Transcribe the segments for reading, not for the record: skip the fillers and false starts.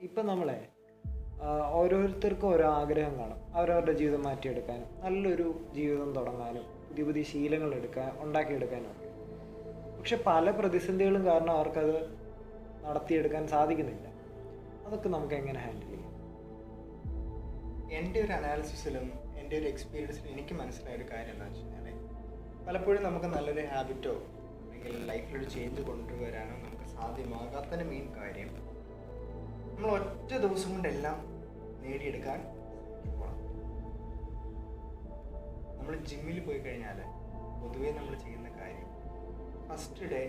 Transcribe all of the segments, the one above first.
ഇപ്പം നമ്മളെ ഓരോരുത്തർക്കും ഓരോ ആഗ്രഹം കാണും. അവരവരുടെ ജീവിതം മാറ്റിയെടുക്കാനും നല്ലൊരു ജീവിതം തുടങ്ങാനും പുതിയ പുതിയ ശീലങ്ങൾ ഉണ്ടാക്കിയെടുക്കാനും ഒക്കെ. പക്ഷെ പല പ്രതിസന്ധികളും കാരണം അവർക്കത് നടത്തിയെടുക്കാൻ സാധിക്കുന്നില്ല. അതൊക്കെ നമുക്ക് എങ്ങനെ ഹാൻഡിൽ ചെയ്യാം? എൻ്റെ ഒരു അനാലിസിസിലും എൻ്റെ ഒരു എക്സ്പീരിയൻസിലും എനിക്ക് മനസ്സിലായ ഒരു കാര്യം എന്താണെന്ന് വെച്ച് കഴിഞ്ഞാൽ, പലപ്പോഴും നമുക്ക് നല്ലൊരു ഹാബിറ്റോ അല്ലെങ്കിൽ ലൈഫിലൊരു ചേഞ്ച് കൊണ്ടുവരാനോ നമുക്ക് സാധ്യമാകാത്തതിന് മെയിൻ കാര്യം നമ്മൾ ഒറ്റ ദിവസം കൊണ്ടെല്ലാം നേടിയെടുക്കാൻ പോകണം. നമ്മൾ ജിമ്മിൽ പോയി കഴിഞ്ഞാൽ പൊതുവേ നമ്മൾ ചെയ്യുന്ന കാര്യം ഫസ്റ്റ് ഡേ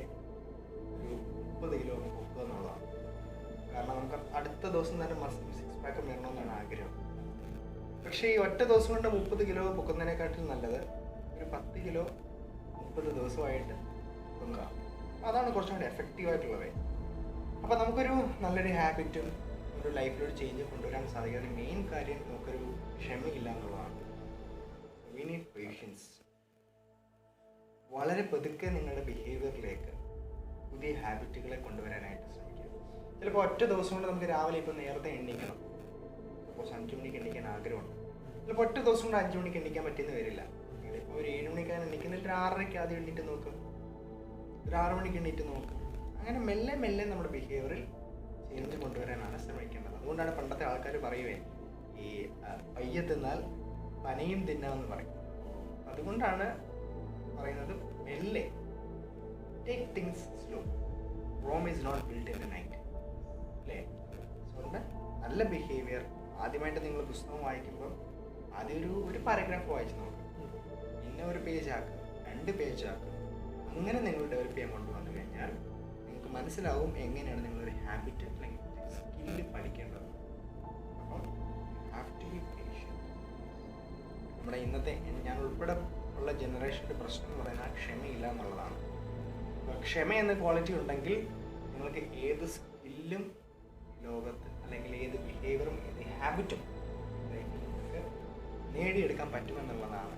ഒരു 30 കിലോ പൊക്കുക എന്നുള്ളതാണ്. കാരണം നമുക്ക് അടുത്ത ദിവസം തന്നെ സിക്സ് പാക്ക് വരണമെന്നാണ് ആഗ്രഹം. പക്ഷേ ഈ ഒറ്റ ദിവസം കൊണ്ട് 30 കിലോ പൊക്കുന്നതിനെക്കാട്ടിലും നല്ലത് ഒരു 10 കിലോ 30 ദിവസമായിട്ട് പൊങ്ങുക. അതാണ് കുറച്ചും കൂടി എഫക്റ്റീവായിട്ടുള്ള വേ. അപ്പോൾ നമുക്കൊരു നല്ലൊരു ഹാബിറ്റും ഒരു ലൈഫിലൊരു ചേഞ്ച് കൊണ്ടുവരാൻ സാധിക്കുന്ന മെയിൻ കാര്യം നമുക്കൊരു ക്ഷമയില്ല എന്നുള്ളതാണ്. We need patience. വളരെ പതുക്കെ നിങ്ങളുടെ ബിഹേവിയറിലേക്ക് പുതിയ ഹാബിറ്റുകളെ കൊണ്ടുവരാനായിട്ട് ശ്രമിക്കുക. ചിലപ്പോൾ ഒറ്റ ദിവസം കൊണ്ട് നമുക്ക് രാവിലെ ഇപ്പോൾ നേരത്തെ എണ്ണിക്കണം. സപ്പോസ് 5 മണിക്ക് എണ്ണിക്കാൻ ആഗ്രഹമുണ്ട്. ചിലപ്പോൾ ഒറ്റ ദിവസം കൊണ്ട് 5 മണിക്ക് എണ്ണിക്കാൻ പറ്റിയെന്ന് വരില്ല. ഇപ്പോൾ ഒരു 7 മണിക്കാണ് എണ്ണിക്കുന്നിട്ട് ഒരു 6:30 ആദ്യം എണ്ണിട്ട് നോക്കും, ഒരു 6 മണിക്ക് എണ്ണിട്ട് നോക്കും. അങ്ങനെ മെല്ലെ മെല്ലെ നമ്മുടെ ബിഹേവിയറിൽ ചേഞ്ച് കൊണ്ടുവരാനാണ് ശ്രമിക്കേണ്ടത്. അതുകൊണ്ടാണ് പണ്ടത്തെ ആൾക്കാർ പറയുവേ, ഈ പയ്യെ തിന്നാൽ പനയും തിന്നാമെന്ന് പറയും. അതുകൊണ്ടാണ് പറയുന്നത് മെല്ലെ, take things slow. Rome is not built in a night അല്ലേ? അതുകൊണ്ട് നല്ല ബിഹേവിയർ ആദ്യമായിട്ട് നിങ്ങൾ പുസ്തകം വായിക്കുമ്പോൾ ആദ്യം ഒരു പാരഗ്രാഫ് വായിച്ച് നോക്കും, പിന്നെ ഒരു പേജ് ആക്കുക, 2 പേജ് ആക്കുക. അങ്ങനെ നിങ്ങൾ ഡെവലപ്പ് ചെയ്യാൻ കൊണ്ടുവന്നു കഴിഞ്ഞാൽ നിങ്ങൾക്ക് മനസ്സിലാവും എങ്ങനെയാണ് നിങ്ങളൊരു ഹാബിറ്റ് അല്ലെങ്കിൽ സ്കില്ല് പഠിക്കേണ്ടത്. അപ്പം ഹാവ് ടു ബി പേഷ്യൻ്റ്. നമ്മുടെ ഇന്നത്തെ ഞാൻ ഉൾപ്പെടെ ഉള്ള ജനറേഷൻ്റെ പ്രശ്നം എന്ന് പറയുന്നത് ക്ഷമയില്ല എന്നുള്ളതാണ്. ക്ഷമ എന്ന ക്വാളിറ്റി ഉണ്ടെങ്കിൽ നിങ്ങൾക്ക് ഏത് സ്കില്ലും ലോകത്ത് അല്ലെങ്കിൽ ഏത് ബിഹേവിയറും ഏത് ഹാബിറ്റും നിങ്ങൾക്ക് നേടിയെടുക്കാൻ പറ്റുമെന്നുള്ളതാണ്